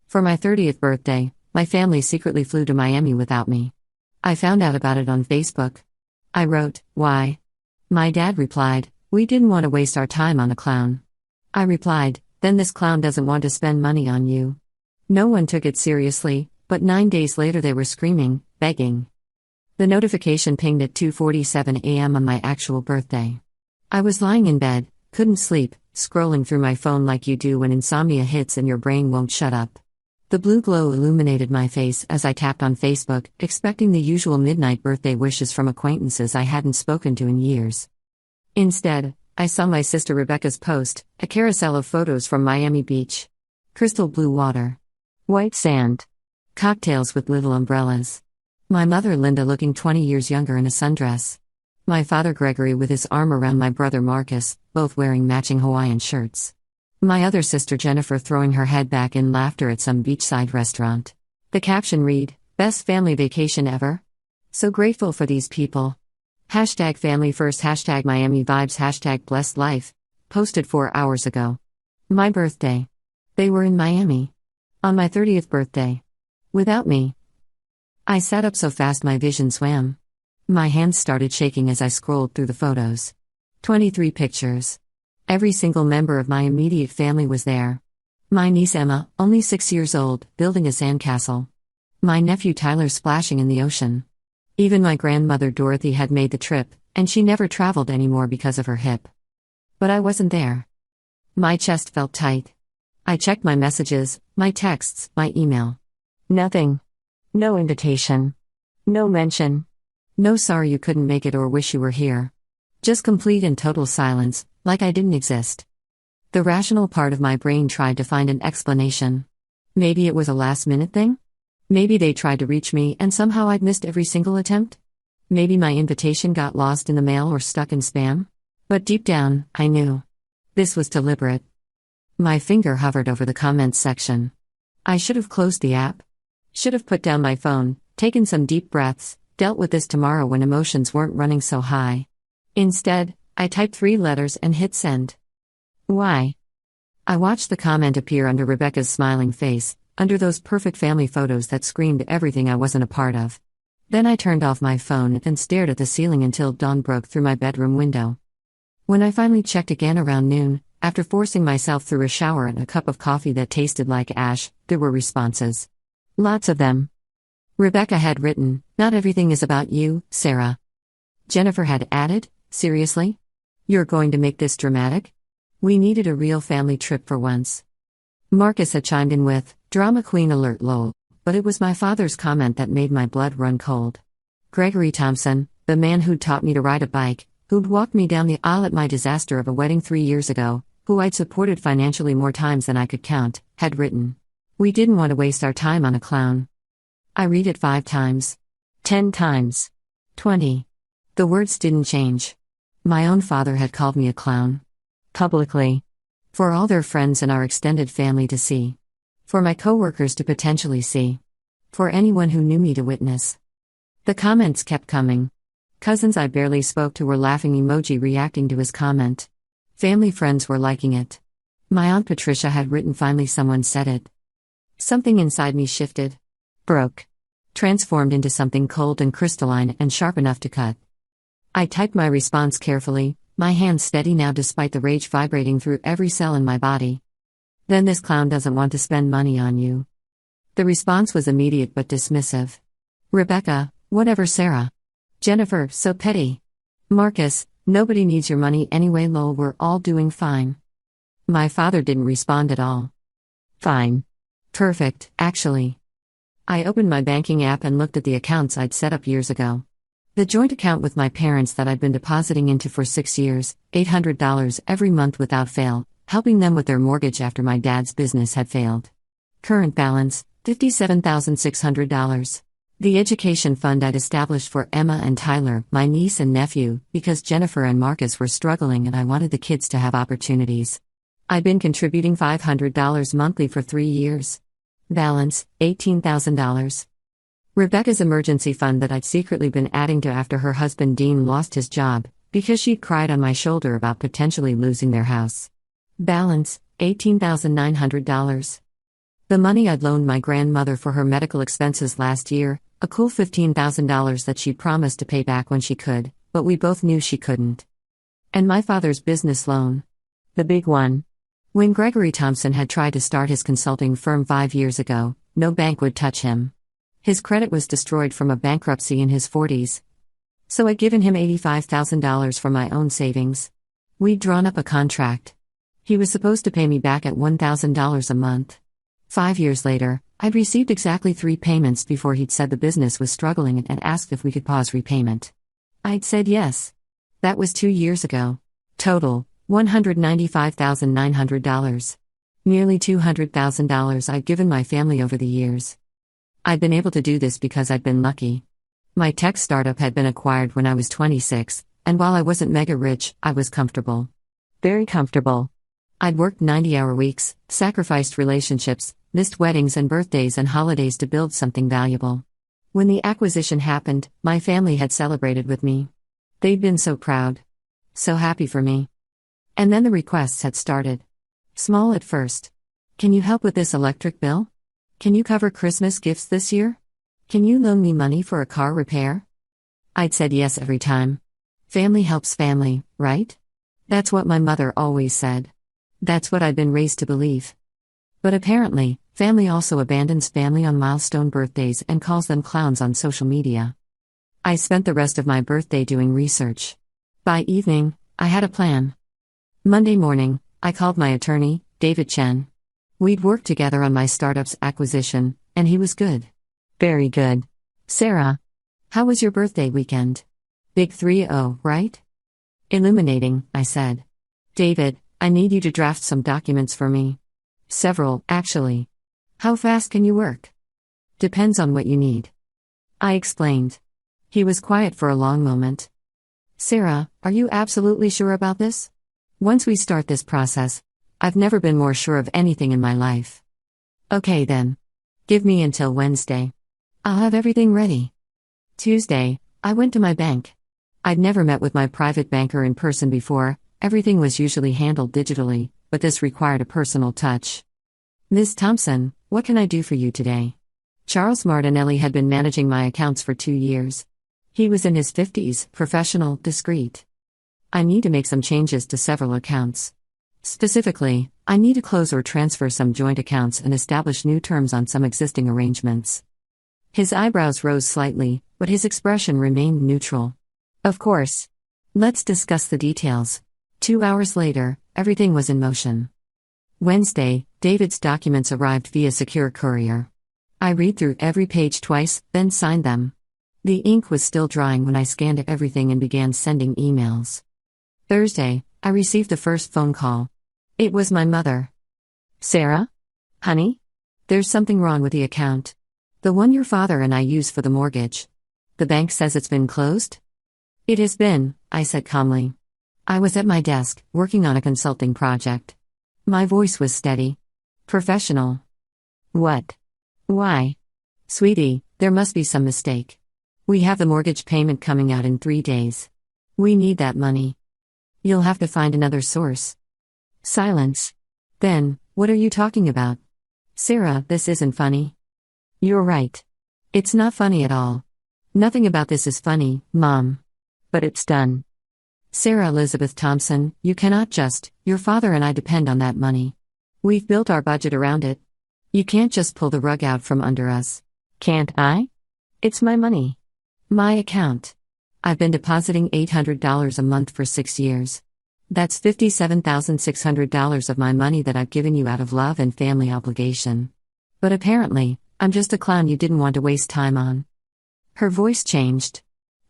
For my 30th birthday, my family secretly flew to Miami without me. I found out about it on Facebook. I wrote, "Why?" My dad replied, "We didn't want to waste our time on a clown." I replied, "Then this clown doesn't want to spend money on you." No one took it seriously, but 9 days later they were screaming, begging. The notification pinged at 2:47 a.m. on my actual birthday. I was lying in bed, couldn't sleep, scrolling through my phone like you do when insomnia hits and your brain won't shut up. The blue glow illuminated my face as I tapped on Facebook, expecting the usual midnight birthday wishes from acquaintances I hadn't spoken to in years. Instead, I saw my sister Rebecca's post, a carousel of photos from Miami Beach. Crystal blue water. White sand. Cocktails with little umbrellas. My mother Linda looking 20 years younger in a sundress. My father Gregory with his arm around my brother Marcus, both wearing matching Hawaiian shirts. My other sister Jennifer throwing her head back in laughter at some beachside restaurant. The caption read, "Best family vacation ever? So grateful for these people. Hashtag family first, hashtag Miami vibes, hashtag blessed life." Posted 4 hours ago. My birthday. They were in Miami. On my 30th birthday. Without me. I sat up so fast my vision swam. My hands started shaking as I scrolled through the photos. 23 pictures. Every single member of my immediate family was there. My niece Emma, only 6 years old, building a sandcastle. My nephew Tyler splashing in the ocean. Even my grandmother Dorothy had made the trip, and she never traveled anymore because of her hip. But I wasn't there. My chest felt tight. I checked my messages, my texts, my email. Nothing. No invitation. No mention. No sorry you couldn't make it or wish you were here. Just complete and total silence, like I didn't exist. The rational part of my brain tried to find an explanation. Maybe it was a last-minute thing? Maybe they tried to reach me and somehow I'd missed every single attempt? Maybe my invitation got lost in the mail or stuck in spam? But deep down, I knew. This was deliberate. My finger hovered over the comments section. I should have closed the app. Should have put down my phone, taken some deep breaths, dealt with this tomorrow when emotions weren't running so high. Instead, I typed 3 letters and hit send. Why? I watched the comment appear under Rebecca's smiling face, under those perfect family photos that screamed everything I wasn't a part of. Then I turned off my phone and stared at the ceiling until dawn broke through my bedroom window. When I finally checked again around noon, after forcing myself through a shower and a cup of coffee that tasted like ash, there were responses. Lots of them. Rebecca had written, "Not everything is about you, Sarah." Jennifer had added, "Seriously? You're going to make this dramatic? We needed a real family trip for once." Marcus had chimed in with, "Drama queen alert lol," but it was my father's comment that made my blood run cold. Gregory Thompson, the man who'd taught me to ride a bike, who'd walked me down the aisle at my disaster of a wedding 3 years ago, who I'd supported financially more times than I could count, had written, "We didn't want to waste our time on a clown." I read it 5 times. 10 times. 20. The words didn't change. My own father had called me a clown. Publicly. For all their friends and our extended family to see. For my coworkers to potentially see. For anyone who knew me to witness. The comments kept coming. Cousins I barely spoke to were laughing emoji reacting to his comment. Family friends were liking it. My Aunt Patricia had written, "Finally someone said it." Something inside me shifted. Broke. Transformed into something cold and crystalline and sharp enough to cut. I typed my response carefully, my hand steady now despite the rage vibrating through every cell in my body. "Then this clown doesn't want to spend money on you." The response was immediate but dismissive. "Rebecca, whatever Sarah. Jennifer, so petty. Marcus, nobody needs your money anyway lol, we're all doing fine." My father didn't respond at all. Fine. Perfect, actually. I opened my banking app and looked at the accounts I'd set up years ago. The joint account with my parents that I'd been depositing into for 6 years, $800 every month without fail, helping them with their mortgage after my dad's business had failed. Current balance, $57,600. The education fund I'd established for Emma and Tyler, my niece and nephew, because Jennifer and Marcus were struggling and I wanted the kids to have opportunities. I'd been contributing $500 monthly for 3 years. Balance, $18,000. Rebecca's emergency fund that I'd secretly been adding to after her husband Dean lost his job, because she'd cried on my shoulder about potentially losing their house. Balance, $18,900. The money I'd loaned my grandmother for her medical expenses last year, a cool $15,000 that she'd promised to pay back when she could, but we both knew she couldn't. And my father's business loan. The big one. When Gregory Thompson had tried to start his consulting firm 5 years ago, no bank would touch him. His credit was destroyed from a bankruptcy in his 40s. So I'd given him $85,000 from my own savings. We'd drawn up a contract. He was supposed to pay me back at $1,000 a month. 5 years later, I'd received exactly 3 payments before he'd said the business was struggling and asked if we could pause repayment. I'd said yes. That was 2 years ago. Total, $195,900. Nearly $200,000 I'd given my family over the years. I'd been able to do this because I'd been lucky. My tech startup had been acquired when I was 26, and while I wasn't mega rich, I was comfortable. Very comfortable. I'd worked 90-hour weeks, sacrificed relationships, missed weddings and birthdays and holidays to build something valuable. When the acquisition happened, my family had celebrated with me. They'd been so proud. So happy for me. And then the requests had started. Small at first. Can you help with this electric bill? Can you cover Christmas gifts this year? Can you loan me money for a car repair? I'd said yes every time. Family helps family, right? That's what my mother always said. That's what I'd been raised to believe. But apparently, family also abandons family on milestone birthdays and calls them clowns on social media. I spent the rest of my birthday doing research. By evening, I had a plan. Monday morning, I called my attorney, David Chen. We'd worked together on my startup's acquisition, and he was good. Very good. Sarah, how was your birthday weekend? Big 3-0, right? Illuminating, I said. David, I need you to draft some documents for me. Several, actually. How fast can you work? Depends on what you need. I explained. He was quiet for a long moment. Sarah, are you absolutely sure about this? Once we start this process, I've never been more sure of anything in my life. Okay then. Give me until Wednesday. I'll have everything ready. Tuesday, I went to my bank. I'd never met with my private banker in person before, everything was usually handled digitally, but this required a personal touch. Ms. Thompson, what can I do for you today? Charles Martinelli had been managing my accounts for 2 years. He was in his 50s, professional, discreet. I need to make some changes to several accounts. Specifically, I need to close or transfer some joint accounts and establish new terms on some existing arrangements. His eyebrows rose slightly, but his expression remained neutral. Of course. Let's discuss the details. 2 hours later, everything was in motion. Wednesday, David's documents arrived via secure courier. I read through every page twice, then signed them. The ink was still drying when I scanned everything and began sending emails. Thursday, I received the first phone call. It was my mother. Sarah? Honey? There's something wrong with the account. The one your father and I use for the mortgage. The bank says it's been closed? It has been, I said calmly. I was at my desk, working on a consulting project. My voice was steady. Professional. What? Why? Sweetie, there must be some mistake. We have the mortgage payment coming out in 3 days. We need that money. You'll have to find another source. Silence. Then, what are you talking about? Sarah, this isn't funny. You're right. It's not funny at all. Nothing about this is funny, Mom. But it's done. Sarah Elizabeth Thompson, you cannot just, your father and I depend on that money. We've built our budget around it. You can't just pull the rug out from under us. Can't I? It's my money. My account. I've been depositing $800 a month for 6 years. That's $57,600 of my money that I've given you out of love and family obligation. But apparently, I'm just a clown you didn't want to waste time on. Her voice changed.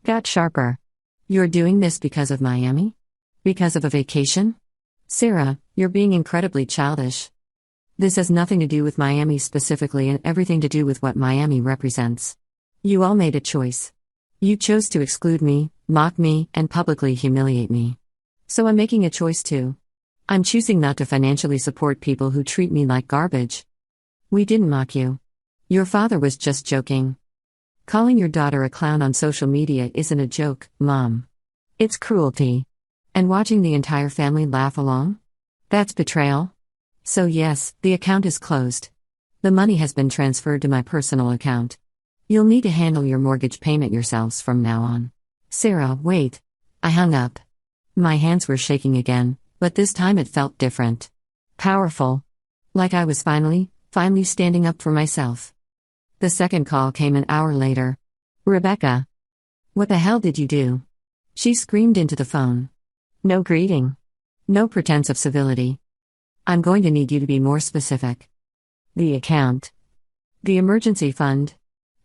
Got sharper. You're doing this because of Miami? Because of a vacation? Sarah, you're being incredibly childish. This has nothing to do with Miami specifically and everything to do with what Miami represents. You all made a choice. You chose to exclude me, mock me, and publicly humiliate me. So I'm making a choice too. I'm choosing not to financially support people who treat me like garbage. We didn't mock you. Your father was just joking. Calling your daughter a clown on social media isn't a joke, Mom. It's cruelty. And watching the entire family laugh along? That's betrayal. So yes, the account is closed. The money has been transferred to my personal account. You'll need to handle your mortgage payment yourselves from now on. Sarah, wait. I hung up. My hands were shaking again, but this time it felt different. Powerful. Like I was finally standing up for myself. The second call came an hour later. Rebecca. What the hell did you do? She screamed into the phone. No greeting. No pretense of civility. I'm going to need you to be more specific. The account. The emergency fund.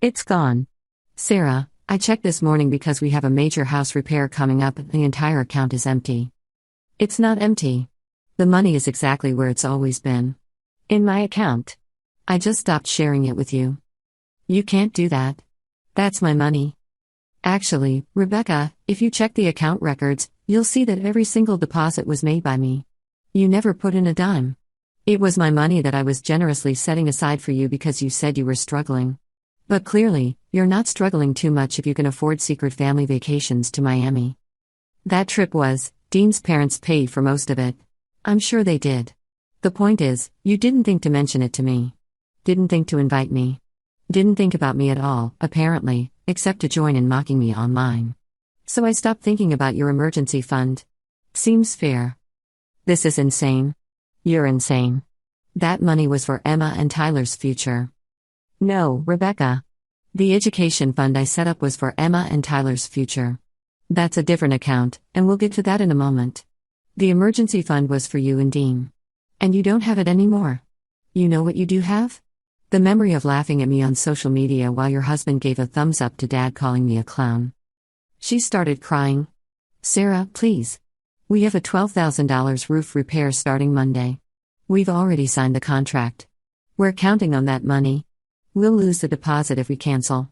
It's gone. Sarah, I checked this morning because we have a major house repair coming up and the entire account is empty. It's not empty. The money is exactly where it's always been. In my account. I just stopped sharing it with you. You can't do that. That's my money. Actually, Rebecca, if you check the account records, you'll see that every single deposit was made by me. You never put in a dime. It was my money that I was generously setting aside for you because you said you were struggling. But clearly, you're not struggling too much if you can afford secret family vacations to Miami. That trip Dean's parents paid for most of it. I'm sure they did. The point is, you didn't think to mention it to me. Didn't think to invite me. Didn't think about me at all, apparently, except to join in mocking me online. So I stopped thinking about your emergency fund. Seems fair. This is insane. You're insane. That money was for Emma and Tyler's future. No, Rebecca. The education fund I set up was for Emma and Tyler's future. That's a different account, and we'll get to that in a moment. The emergency fund was for you and Dean. And you don't have it anymore. You know what you do have? The memory of laughing at me on social media while your husband gave a thumbs up to Dad calling me a clown. She started crying. Sarah, please. We have a $12,000 roof repair starting Monday. We've already signed the contract. We're counting on that money. We'll lose the deposit if we cancel.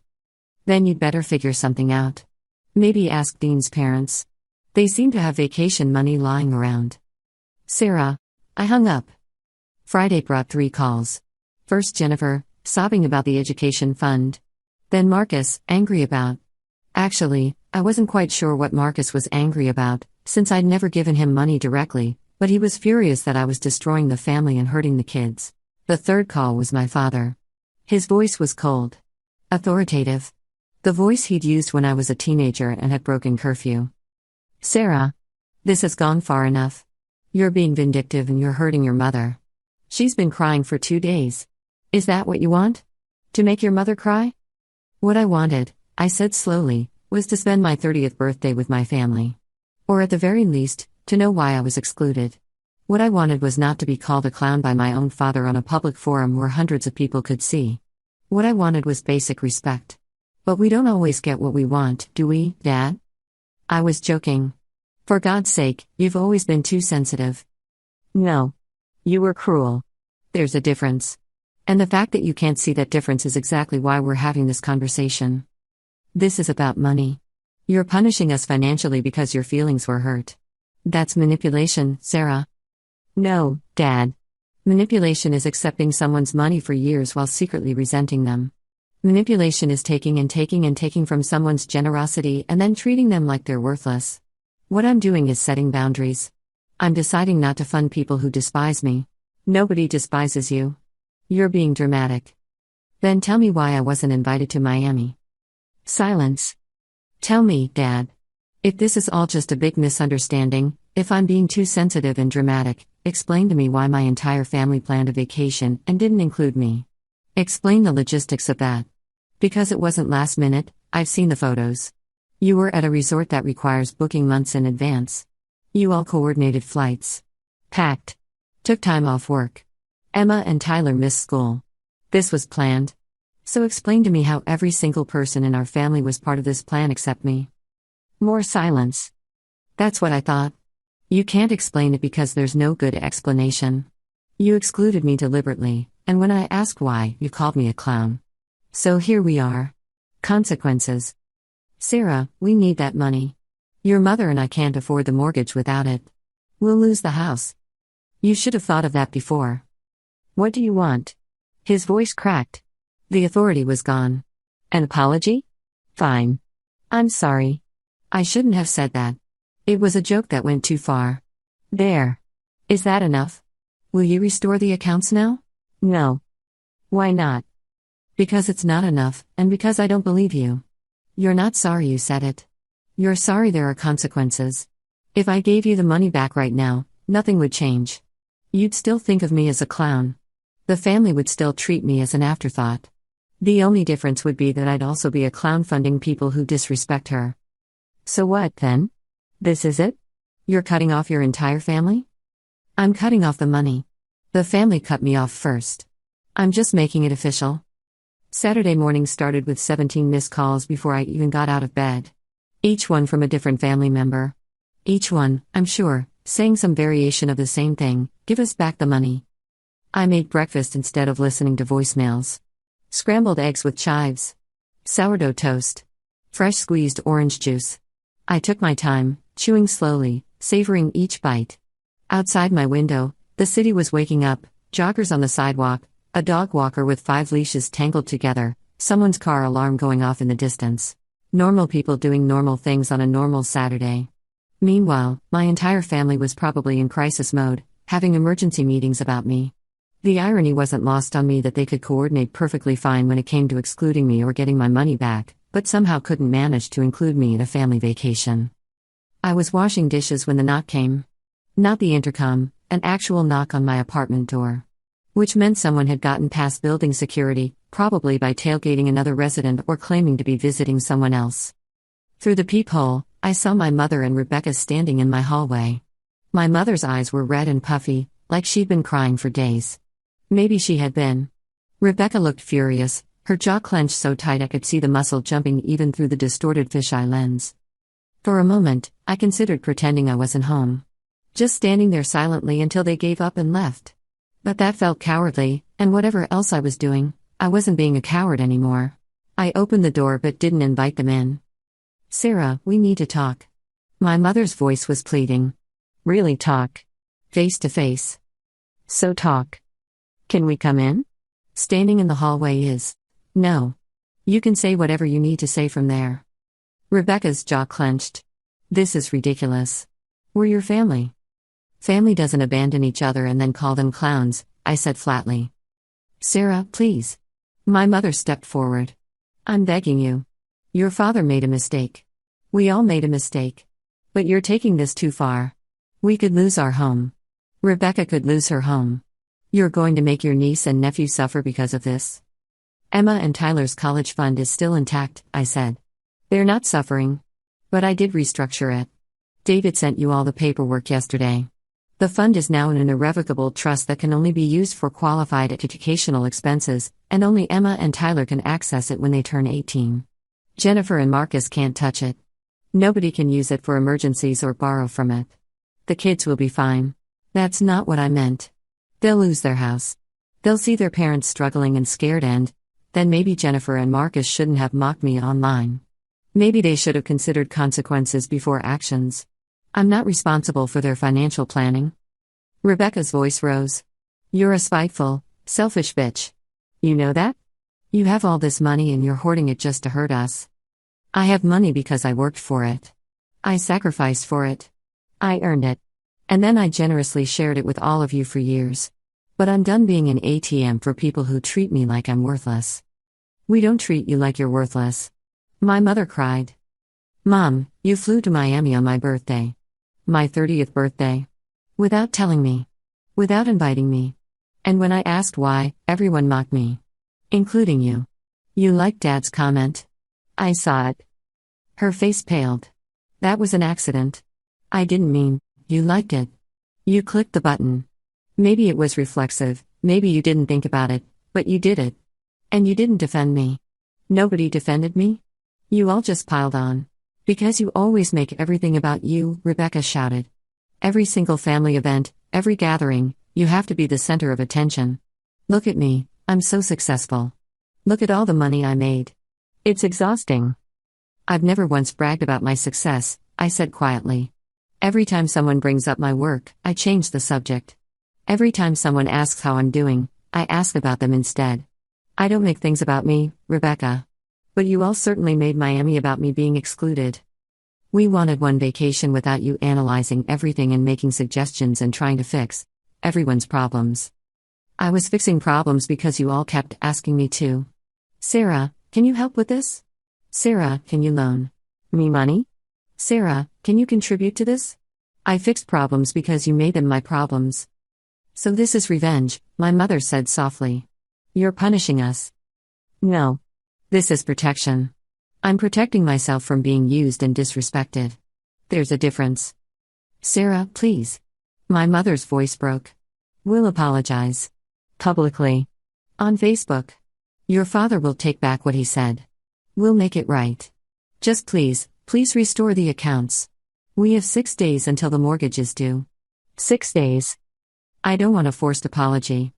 Then you'd better figure something out. Maybe ask Dean's parents. They seem to have vacation money lying around. Sarah. I hung up. Friday brought 3 calls. First Jennifer, sobbing about the education fund. Then Marcus, angry about. Actually, I wasn't quite sure what Marcus was angry about, since I'd never given him money directly, but he was furious that I was destroying the family and hurting the kids. The third call was my father. His voice was cold. Authoritative. The voice he'd used when I was a teenager and had broken curfew. Sarah. This has gone far enough. You're being vindictive and you're hurting your mother. She's been crying for 2 days. Is that what you want? To make your mother cry? What I wanted, I said slowly, was to spend my 30th birthday with my family. Or at the very least, to know why I was excluded. What I wanted was not to be called a clown by my own father on a public forum where hundreds of people could see. What I wanted was basic respect. But we don't always get what we want, do we, Dad? I was joking. For God's sake, you've always been too sensitive. No. You were cruel. There's a difference. And the fact that you can't see that difference is exactly why we're having this conversation. This is about money. You're punishing us financially because your feelings were hurt. That's manipulation, Sarah. No, Dad. Manipulation is accepting someone's money for years while secretly resenting them. Manipulation is taking and taking and taking from someone's generosity and then treating them like they're worthless. What I'm doing is setting boundaries. I'm deciding not to fund people who despise me. Nobody despises you. You're being dramatic. Then tell me why I wasn't invited to Miami. Silence. Tell me, Dad. If this is all just a big misunderstanding, if I'm being too sensitive and dramatic, explain to me why my entire family planned a vacation and didn't include me. Explain the logistics of that. Because it wasn't last minute, I've seen the photos. You were at a resort that requires booking months in advance. You all coordinated flights. Packed. Took time off work. Emma and Tyler missed school. This was planned. So explain to me how every single person in our family was part of this plan except me. More silence. That's what I thought. You can't explain it because there's no good explanation. You excluded me deliberately, and when I asked why, you called me a clown. So here we are. Consequences. Sarah, we need that money. Your mother and I can't afford the mortgage without it. We'll lose the house. You should have thought of that before. What do you want? His voice cracked. The authority was gone. An apology? Fine. I'm sorry. I shouldn't have said that. It was a joke that went too far. There. Is that enough? Will you restore the accounts now? No. Why not? Because it's not enough, and because I don't believe you. You're not sorry you said it. You're sorry there are consequences. If I gave you the money back right now, nothing would change. You'd still think of me as a clown. The family would still treat me as an afterthought. The only difference would be that I'd also be a clown funding people who disrespect her. So what, then? This is it? You're cutting off your entire family? I'm cutting off the money. The family cut me off first. I'm just making it official. Saturday morning started with 17 missed calls before I even got out of bed. Each one from a different family member. Each one, I'm sure, saying some variation of the same thing: give us back the money. I made breakfast instead of listening to voicemails. Scrambled eggs with chives. Sourdough toast. Fresh squeezed orange juice. I took my time, chewing slowly, savoring each bite. Outside my window, the city was waking up: joggers on the sidewalk, a dog walker with 5 leashes tangled together, someone's car alarm going off in the distance. Normal people doing normal things on a normal Saturday. Meanwhile, my entire family was probably in crisis mode, having emergency meetings about me. The irony wasn't lost on me that they could coordinate perfectly fine when it came to excluding me or getting my money back, but somehow couldn't manage to include me in a family vacation. I was washing dishes when the knock came. Not the intercom, an actual knock on my apartment door. Which meant someone had gotten past building security, probably by tailgating another resident or claiming to be visiting someone else. Through the peephole, I saw my mother and Rebecca standing in my hallway. My mother's eyes were red and puffy, like she'd been crying for days. Maybe she had been. Rebecca looked furious, her jaw clenched so tight I could see the muscle jumping even through the distorted fisheye lens. For a moment, I considered pretending I wasn't home. Just standing there silently until they gave up and left. But that felt cowardly, and whatever else I was doing, I wasn't being a coward anymore. I opened the door but didn't invite them in. "Sarah, we need to talk." My mother's voice was pleading. "Really talk? Face to face? So talk. Can we come in?" Standing in the hallway is. No. You can say whatever you need to say from there. Rebecca's jaw clenched. This is ridiculous. We're your family. Family doesn't abandon each other and then call them clowns, I said flatly. "Sarah, please." My mother stepped forward. "I'm begging you. Your father made a mistake. We all made a mistake. But you're taking this too far. We could lose our home. Rebecca could lose her home. You're going to make your niece and nephew suffer because of this." "Emma and Tyler's college fund is still intact," I said. "They're not suffering. But I did restructure it. David sent you all the paperwork yesterday. The fund is now in an irrevocable trust that can only be used for qualified educational expenses, and only Emma and Tyler can access it when they turn 18. Jennifer and Marcus can't touch it. Nobody can use it for emergencies or borrow from it. The kids will be fine." "That's not what I meant. They'll lose their house. They'll see their parents struggling and scared, and then maybe Jennifer and Marcus shouldn't have mocked me online. Maybe they should have considered consequences before actions. I'm not responsible for their financial planning." Rebecca's voice rose. "You're a spiteful, selfish bitch. You know that? You have all this money and you're hoarding it just to hurt us. I have money because I worked for it. I sacrificed for it. I earned it. And then I generously shared it with all of you for years. But I'm done being an ATM for people who treat me like I'm worthless." "We don't treat you like you're worthless." My mother cried. "Mom, you flew to Miami on my birthday. My 30th birthday. Without telling me. Without inviting me. And when I asked why, everyone mocked me. Including you. You liked Dad's comment. I saw it." Her face paled. "That was an accident. I didn't mean, you liked it. You clicked the button. Maybe it was reflexive, maybe you didn't think about it, but you did it. And you didn't defend me. Nobody defended me. You all just piled on. Because you always make everything about you," Rebecca shouted. "Every single family event, every gathering, you have to be the center of attention. Look at me, I'm so successful. Look at all the money I made. It's exhausting." "I've never once bragged about my success," I said quietly. "Every time someone brings up my work, I change the subject. Every time someone asks how I'm doing, I ask about them instead. I don't make things about me, Rebecca. But you all certainly made Miami about me being excluded. We wanted one vacation without you analyzing everything and making suggestions and trying to fix everyone's problems. I was fixing problems because you all kept asking me to. Sarah, can you help with this? Sarah, can you loan me money? Sarah, can you contribute to this? I fixed problems because you made them my problems. So this is revenge, my mother said softly. You're punishing us. No. This is protection. I'm protecting myself from being used and disrespected. There's a difference. Sarah, please. My mother's voice broke. We'll apologize. Publicly. On Facebook. Your father will take back what he said. We'll make it right. Just please restore the accounts. We have 6 days until the mortgage is due. 6 days. I don't want a forced apology.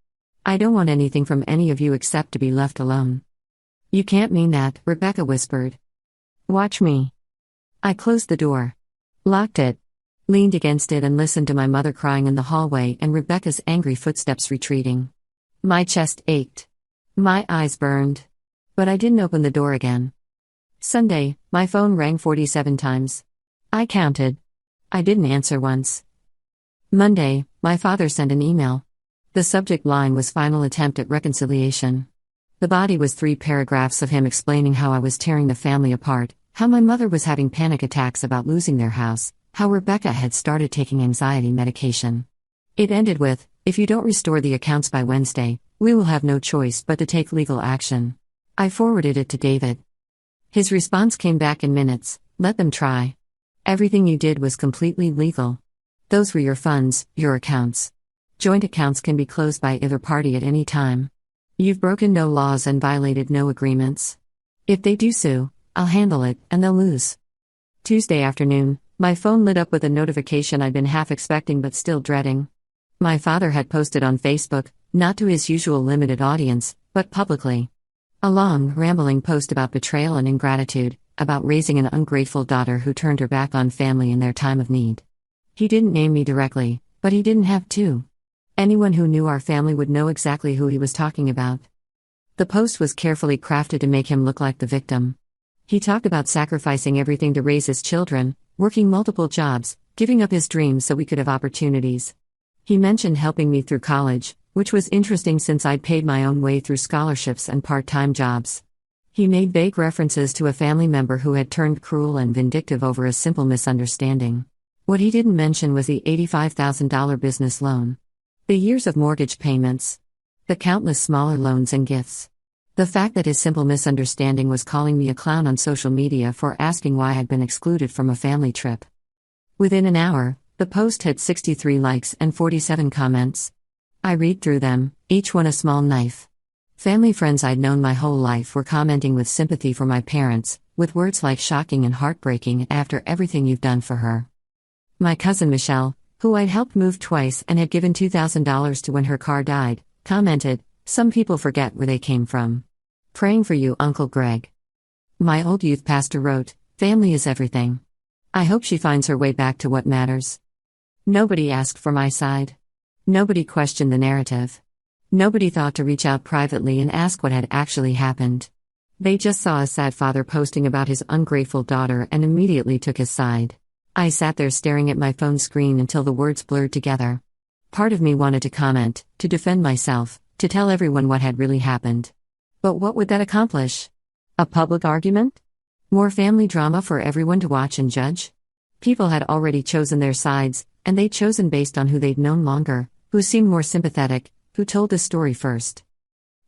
I don't want anything from any of you except to be left alone. You can't mean that, Rebecca whispered. Watch me. I closed the door. Locked it. Leaned against it and listened to my mother crying in the hallway and Rebecca's angry footsteps retreating. My chest ached. My eyes burned. But I didn't open the door again. Sunday, my phone rang 47 times. I counted. I didn't answer once. Monday, my father sent an email. The subject line was final attempt at reconciliation. The body was 3 paragraphs of him explaining how I was tearing the family apart, how my mother was having panic attacks about losing their house, how Rebecca had started taking anxiety medication. It ended with, if you don't restore the accounts by Wednesday, we will have no choice but to take legal action. I forwarded it to David. His response came back in minutes, let them try. Everything you did was completely legal. Those were your funds, your accounts. Joint accounts can be closed by either party at any time. You've broken no laws and violated no agreements. If they do sue, I'll handle it, and they'll lose. Tuesday afternoon, my phone lit up with a notification I'd been half expecting but still dreading. My father had posted on Facebook, not to his usual limited audience, but publicly. A long, rambling post about betrayal and ingratitude, about raising an ungrateful daughter who turned her back on family in their time of need. He didn't name me directly, but he didn't have to. Anyone who knew our family would know exactly who he was talking about. The post was carefully crafted to make him look like the victim. He talked about sacrificing everything to raise his children, working multiple jobs, giving up his dreams so we could have opportunities. He mentioned helping me through college, which was interesting since I'd paid my own way through scholarships and part-time jobs. He made vague references to a family member who had turned cruel and vindictive over a simple misunderstanding. What he didn't mention was the $85,000 business loan. The years of mortgage payments. The countless smaller loans and gifts. The fact that his simple misunderstanding was calling me a clown on social media for asking why I'd been excluded from a family trip. Within an hour, the post had 63 likes and 47 comments. I read through them, each one a small knife. Family friends I'd known my whole life were commenting with sympathy for my parents, with words like shocking and heartbreaking after everything you've done for her. My cousin Michelle, who I'd helped move twice and had given $2,000 to when her car died, commented, some people forget where they came from. Praying for you, Uncle Greg. My old youth pastor wrote, family is everything. I hope she finds her way back to what matters. Nobody asked for my side. Nobody questioned the narrative. Nobody thought to reach out privately and ask what had actually happened. They just saw a sad father posting about his ungrateful daughter and immediately took his side. I sat there staring at my phone screen until the words blurred together. Part of me wanted to comment, to defend myself, to tell everyone what had really happened. But what would that accomplish? A public argument? More family drama for everyone to watch and judge? People had already chosen their sides, and they'd chosen based on who they'd known longer, who seemed more sympathetic, who told the story first.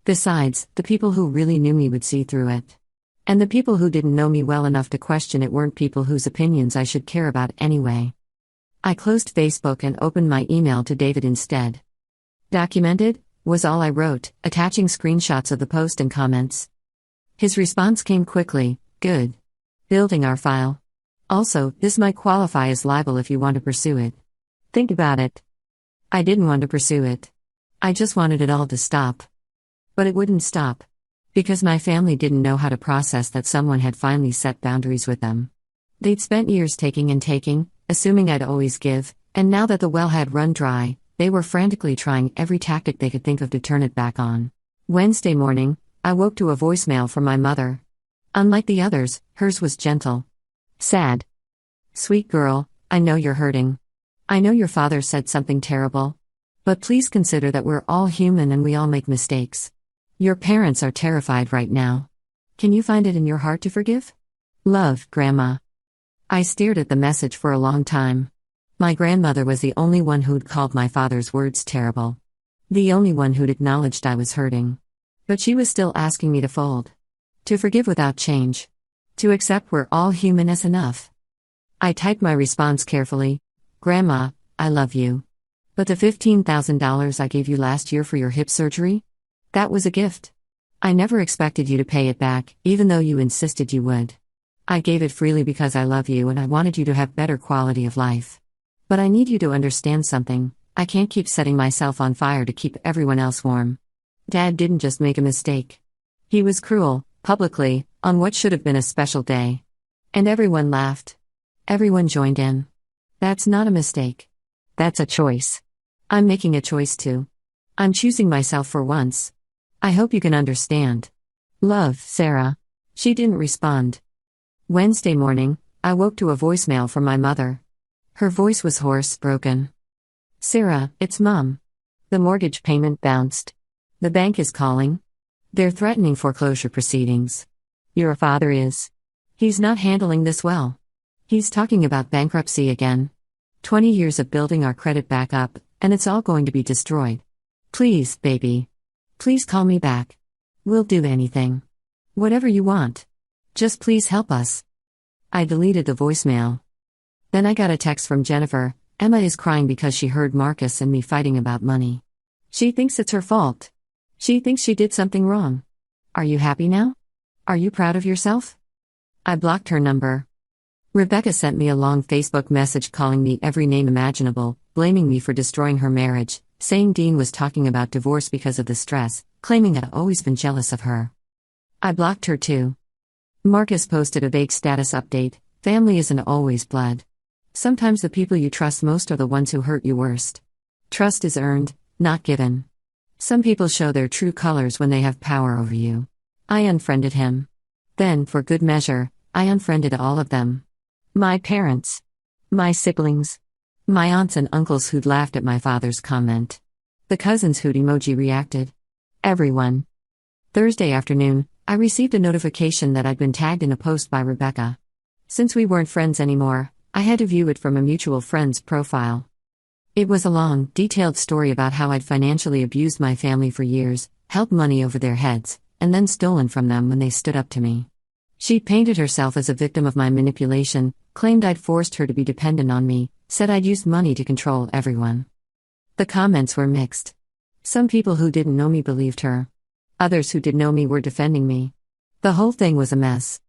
Besides, the people who really knew me would see through it. And the people who didn't know me well enough to question it weren't people whose opinions I should care about anyway. I closed Facebook and opened my email to David instead. Documented, was all I wrote, attaching screenshots of the post and comments. His response came quickly, good. Building our file. Also, this might qualify as libel if you want to pursue it. Think about it. I didn't want to pursue it. I just wanted it all to stop. But it wouldn't stop. Because my family didn't know how to process that someone had finally set boundaries with them. They'd spent years taking and taking, assuming I'd always give, and now that the well had run dry, they were frantically trying every tactic they could think of to turn it back on. Wednesday morning, I woke to a voicemail from my mother. Unlike the others, hers was gentle. Sad. Sweet girl, I know you're hurting. I know your father said something terrible. But please consider that we're all human and we all make mistakes. Your parents are terrified right now. Can you find it in your heart to forgive? Love, Grandma. I stared at the message for a long time. My grandmother was the only one who'd called my father's words terrible. The only one who'd acknowledged I was hurting. But she was still asking me to fold. To forgive without change. To accept we're all human is enough. I typed my response carefully. Grandma, I love you. But the $15,000 I gave you last year for your hip surgery? That was a gift. I never expected you to pay it back, even though you insisted you would. I gave it freely because I love you and I wanted you to have better quality of life. But I need you to understand something. I can't keep setting myself on fire to keep everyone else warm. Dad didn't just make a mistake. He was cruel, publicly, on what should have been a special day. And everyone laughed. Everyone joined in. That's not a mistake. That's a choice. I'm making a choice too. I'm choosing myself for once. I hope you can understand. Love, Sarah. She didn't respond. Wednesday morning, I woke to a voicemail from my mother. Her voice was hoarse, broken. Sarah, it's Mom. The mortgage payment bounced. The bank is calling. They're threatening foreclosure proceedings. Your father is. He's not handling this well. He's talking about bankruptcy again. 20 years of building our credit back up, and it's all going to be destroyed. Please, baby. Please call me back. We'll do anything. Whatever you want. Just please help us. I deleted the voicemail. Then I got a text from Jennifer. Emma is crying because she heard Marcus and me fighting about money. She thinks it's her fault. She thinks she did something wrong. Are you happy now? Are you proud of yourself? I blocked her number. Rebecca sent me a long Facebook message calling me every name imaginable, blaming me for destroying her marriage, saying Dean was talking about divorce because of the stress, claiming I'd always been jealous of her. I blocked her too. Marcus posted a vague status update. Family isn't always blood. Sometimes the people you trust most are the ones who hurt you worst. Trust is earned, not given. Some people show their true colors when they have power over you. I unfriended him. Then, for good measure, I unfriended all of them. My parents. My siblings. My aunts and uncles who'd laughed at my father's comment. The cousins who'd emoji reacted. Everyone. Thursday afternoon, I received a notification that I'd been tagged in a post by Rebecca. Since we weren't friends anymore, I had to view it from a mutual friend's profile. It was a long, detailed story about how I'd financially abused my family for years, held money over their heads, and then stolen from them when they stood up to me. She painted herself as a victim of my manipulation, claimed I'd forced her to be dependent on me, said I'd used money to control everyone. The comments were mixed. Some people who didn't know me believed her. Others who did know me were defending me. The whole thing was a mess.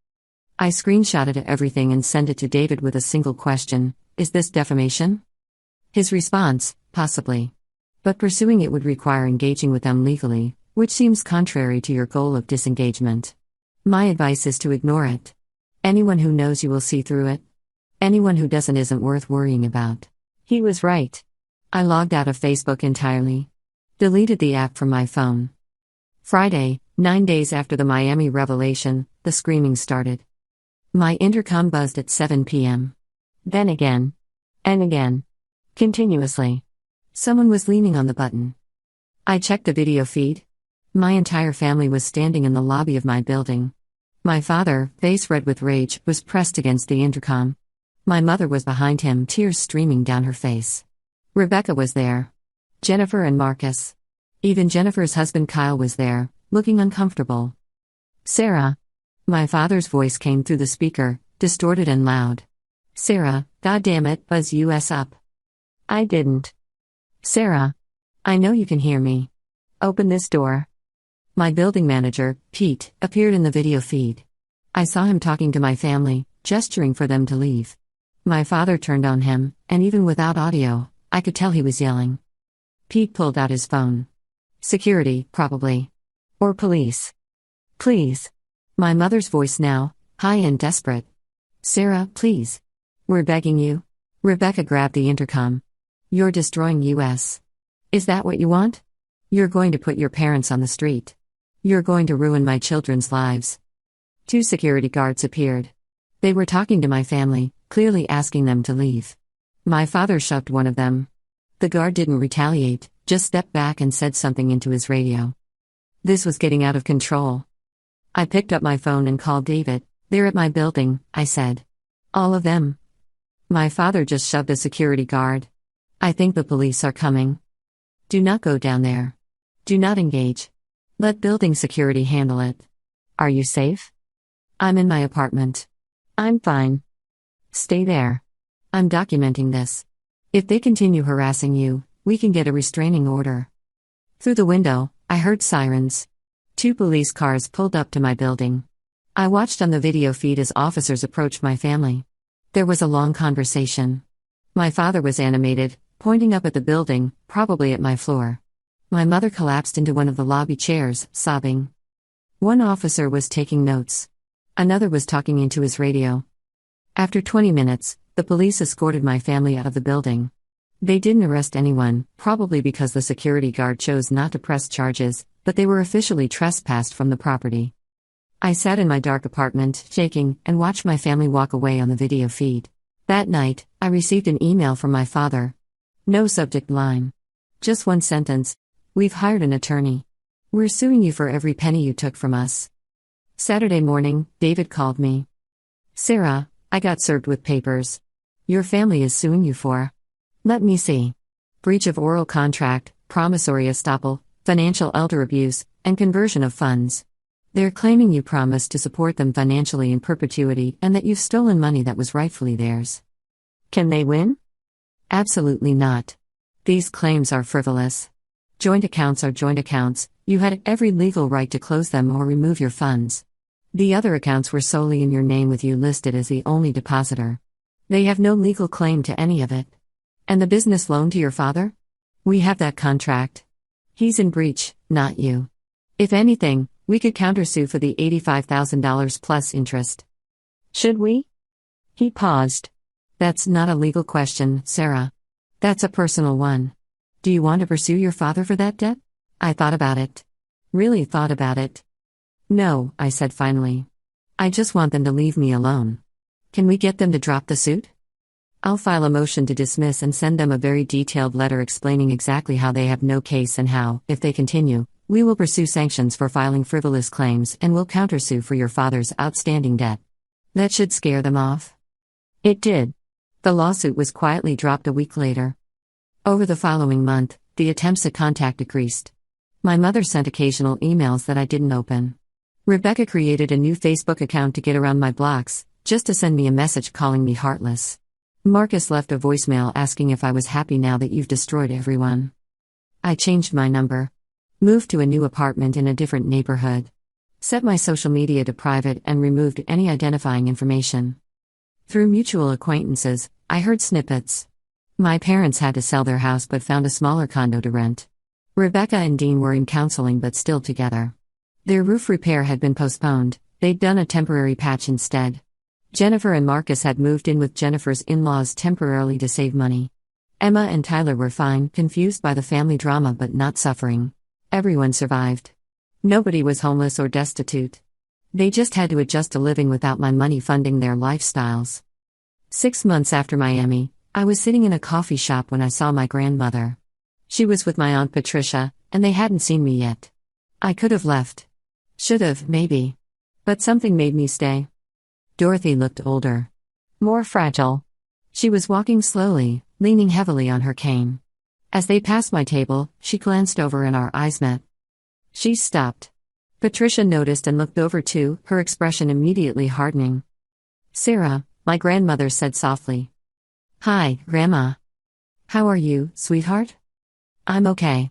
I screenshotted everything and sent it to David with a single question: is this defamation? His response: possibly. But pursuing it would require engaging with them legally, which seems contrary to your goal of disengagement. My advice is to ignore it. Anyone who knows you will see through it. Anyone who doesn't isn't worth worrying about. He was right. I logged out of Facebook entirely. Deleted the app from my phone. Friday, 9 days after the Miami revelation, the screaming started. My intercom buzzed at 7 p.m. Then again. And again. Continuously. Someone was leaning on the button. I checked the video feed. My entire family was standing in the lobby of my building. My father, face red with rage, was pressed against the intercom. My mother was behind him, tears streaming down her face. Rebecca was there. Jennifer and Marcus. Even Jennifer's husband Kyle was there, looking uncomfortable. Sarah. My father's voice came through the speaker, distorted and loud. Sarah, goddammit, buzz us up. I didn't. Sarah. I know you can hear me. Open this door. My building manager, Pete, appeared in the video feed. I saw him talking to my family, gesturing for them to leave. My father turned on him, and even without audio, I could tell he was yelling. Pete pulled out his phone. Security, probably. Or police. Please. My mother's voice now, high and desperate. Sarah, please. We're begging you. Rebecca grabbed the intercom. You're destroying us. Is that what you want? You're going to put your parents on the street. You're going to ruin my children's lives. 2 security guards appeared. They were talking to my family, clearly asking them to leave. My father shoved one of them. The guard didn't retaliate, just stepped back and said something into his radio. This was getting out of control. I picked up my phone and called David. "They're at my building," I said. "All of them?" "My father just shoved a security guard. I think the police are coming." "Do not go down there. Do not engage. Let building security handle it." "Are you safe?" "I'm in my apartment. I'm fine." "Stay there. I'm documenting this. If they continue harassing you, we can get a restraining order." Through the window, I heard sirens. 2 police cars pulled up to my building. I watched on the video feed as officers approached my family. There was a long conversation. My father was animated, pointing up at the building, probably at my floor. My mother collapsed into one of the lobby chairs, sobbing. One officer was taking notes. Another was talking into his radio. After 20 minutes, the police escorted my family out of the building. They didn't arrest anyone, probably because the security guard chose not to press charges, but they were officially trespassed from the property. I sat in my dark apartment, shaking, and watched my family walk away on the video feed. That night, I received an email from my father. No subject line. Just one sentence: "We've hired an attorney. We're suing you for every penny you took from us." Saturday morning, David called me. "Sarah, I got served with papers. Your family is suing you for..." "Let me see. Breach of oral contract, promissory estoppel, financial elder abuse, and conversion of funds. They're claiming you promised to support them financially in perpetuity and that you've stolen money that was rightfully theirs." "Can they win?" "Absolutely not. These claims are frivolous. Joint accounts are joint accounts. You had every legal right to close them or remove your funds. The other accounts were solely in your name with you listed as the only depositor. They have no legal claim to any of it. And the business loan to your father? We have that contract. He's in breach, not you. If anything, we could countersue for the $85,000 plus interest." "Should we?" He paused. "That's not a legal question, Sarah. That's a personal one. Do you want to pursue your father for that debt?" I thought about it. Really thought about it. "No," I said finally. "I just want them to leave me alone. Can we get them to drop the suit? I'll file a motion to dismiss and send them a very detailed letter explaining exactly how they have no case and how, if they continue, we will pursue sanctions for filing frivolous claims and will countersue for your father's outstanding debt." That should scare them off. It did. The lawsuit was quietly dropped a week later. Over the following month, the attempts at contact decreased. My mother sent occasional emails that I didn't open. Rebecca created a new Facebook account to get around my blocks, just to send me a message calling me heartless. Marcus left a voicemail asking if I was happy now that you've destroyed everyone. I changed my number. Moved to a new apartment in a different neighborhood. Set my social media to private and removed any identifying information. Through mutual acquaintances, I heard snippets. My parents had to sell their house but found a smaller condo to rent. Rebecca and Dean were in counseling but still together. Their roof repair had been postponed, they'd done a temporary patch instead. Jennifer and Marcus had moved in with Jennifer's in-laws temporarily to save money. Emma and Tyler were fine, confused by the family drama but not suffering. Everyone survived. Nobody was homeless or destitute. They just had to adjust to living without my money funding their lifestyles. 6 months after Miami, I was sitting in a coffee shop when I saw my grandmother. She was with my Aunt Patricia, and they hadn't seen me yet. I could have left. Should have, maybe. But something made me stay. Dorothy looked older. More fragile. She was walking slowly, leaning heavily on her cane. As they passed my table, she glanced over and our eyes met. She stopped. Patricia noticed and looked over too, her expression immediately hardening. "Sarah," my grandmother said softly. "Hi, Grandma. How are you, sweetheart?" "I'm okay.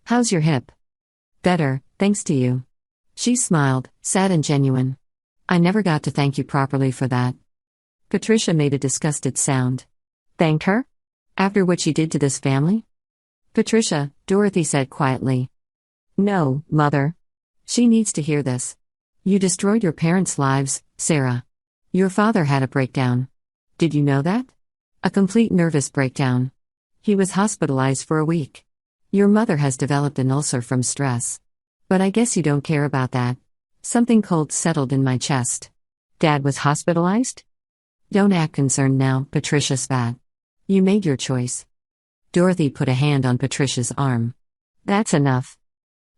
How's your hip?" "Better, thanks to you." She smiled, sad and genuine. "I never got to thank you properly for that." Patricia made a disgusted sound. "Thanked her? After what she did to this family?" "Patricia," Dorothy said quietly. "No, Mother. She needs to hear this. You destroyed your parents' lives, Sarah. Your father had a breakdown. Did you know that? A complete nervous breakdown. He was hospitalized for a week. Your mother has developed an ulcer from stress. But I guess you don't care about that." Something cold settled in my chest. "Dad was hospitalized?" "Don't act concerned now," Patricia spat. "You made your choice. Dorothy put a hand on Patricia's arm. That's enough.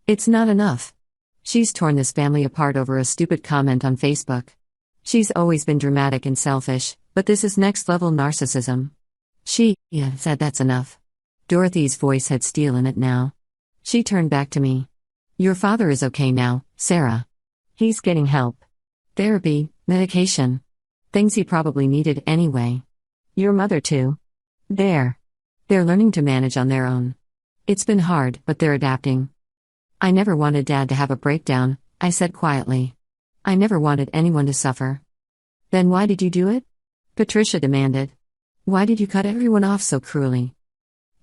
It's not enough. She's torn this family apart over a stupid comment on Facebook. She's always been dramatic and selfish, but this is next-level narcissism. She said that's enough. Dorothy's voice had steel in it now. She turned back to me. Your father is okay now, Sarah. He's getting help. Therapy, medication. Things he probably needed anyway. Your mother too. They're learning to manage on their own. It's been hard, but they're adapting. I never wanted Dad to have a breakdown, I said quietly. I never wanted anyone to suffer. Then why did you do it? Patricia demanded. Why did you cut everyone off so cruelly?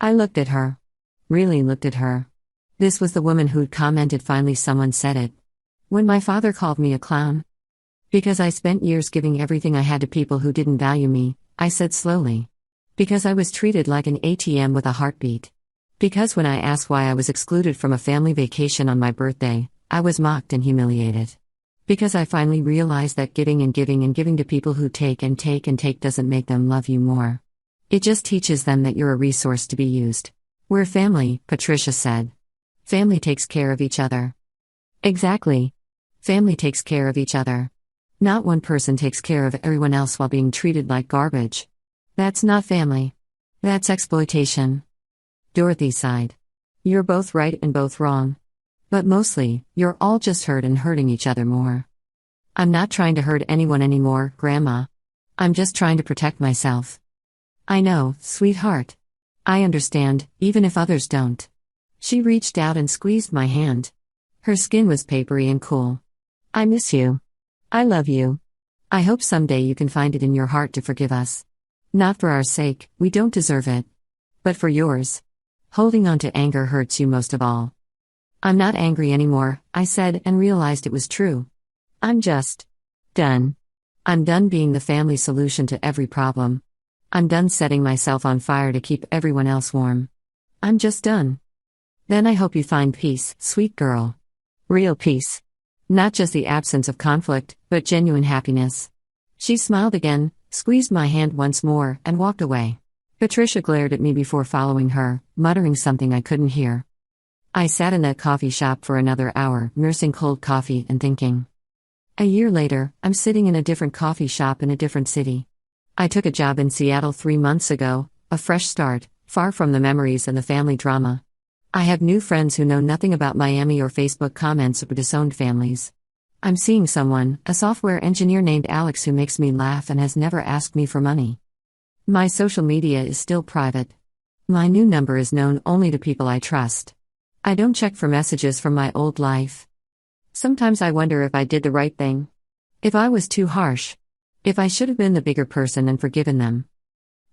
I looked at her. Really looked at her. This was the woman who'd commented. Finally someone said it. When my father called me a clown. Because I spent years giving everything I had to people who didn't value me, I said slowly. Because I was treated like an ATM with a heartbeat. Because when I asked why I was excluded from a family vacation on my birthday, I was mocked and humiliated. Because I finally realized that giving and giving and giving to people who take and take and take doesn't make them love you more. It just teaches them that you're a resource to be used. We're family, Patricia said. Family takes care of each other. Exactly. Family takes care of each other. Not one person takes care of everyone else while being treated like garbage. That's not family. That's exploitation. Dorothy sighed. You're both right and both wrong. But mostly, you're all just hurt and hurting each other more. I'm not trying to hurt anyone anymore, Grandma. I'm just trying to protect myself. I know, sweetheart. I understand, even if others don't. She reached out and squeezed my hand. Her skin was papery and cool. I miss you. I love you. I hope someday you can find it in your heart to forgive us. Not for our sake, we don't deserve it. But for yours. Holding on to anger hurts you most of all. I'm not angry anymore, I said and realized it was true. I'm just done. I'm done being the family solution to every problem. I'm done setting myself on fire to keep everyone else warm. I'm just done. Then I hope you find peace, sweet girl. Real peace. Not just the absence of conflict, but genuine happiness. She smiled again, squeezed my hand once more, and walked away. Patricia glared at me before following her, muttering something I couldn't hear. I sat in that coffee shop for another hour, nursing cold coffee and thinking. A year later, I'm sitting in a different coffee shop in a different city. I took a job in Seattle 3 months ago, a fresh start, far from the memories and the family drama. I have new friends who know nothing about Miami or Facebook comments or disowned families. I'm seeing someone, a software engineer named Alex, who makes me laugh and has never asked me for money. My social media is still private. My new number is known only to people I trust. I don't check for messages from my old life. Sometimes I wonder if I did the right thing. If I was too harsh. If I should have been the bigger person and forgiven them.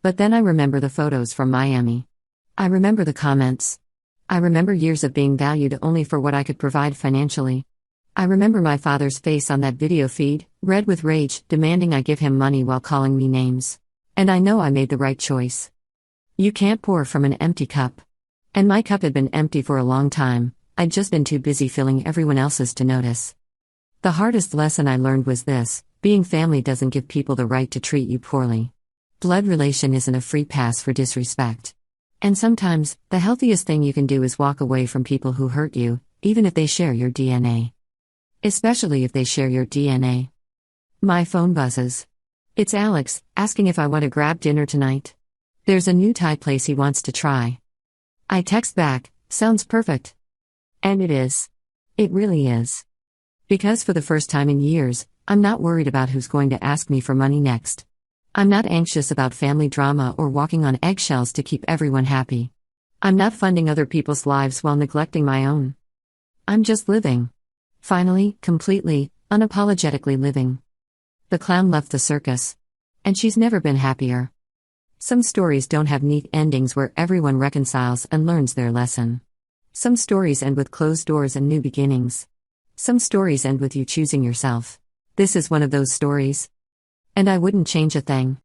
But then I remember the photos from Miami. I remember the comments. I remember years of being valued only for what I could provide financially. I remember my father's face on that video feed, red with rage, demanding I give him money while calling me names. And I know I made the right choice. You can't pour from an empty cup. And my cup had been empty for a long time, I'd just been too busy filling everyone else's to notice. The hardest lesson I learned was this: being family doesn't give people the right to treat you poorly. Blood relation isn't a free pass for disrespect. And sometimes, the healthiest thing you can do is walk away from people who hurt you, even if they share your DNA. Especially if they share your DNA. My phone buzzes. It's Alex, asking if I want to grab dinner tonight. There's a new Thai place he wants to try. I text back, sounds perfect. And it is. It really is. Because for the first time in years, I'm not worried about who's going to ask me for money next. I'm not anxious about family drama or walking on eggshells to keep everyone happy. I'm not funding other people's lives while neglecting my own. I'm just living. Finally, completely, unapologetically living. The clown left the circus. And she's never been happier. Some stories don't have neat endings where everyone reconciles and learns their lesson. Some stories end with closed doors and new beginnings. Some stories end with you choosing yourself. This is one of those stories. And I wouldn't change a thing.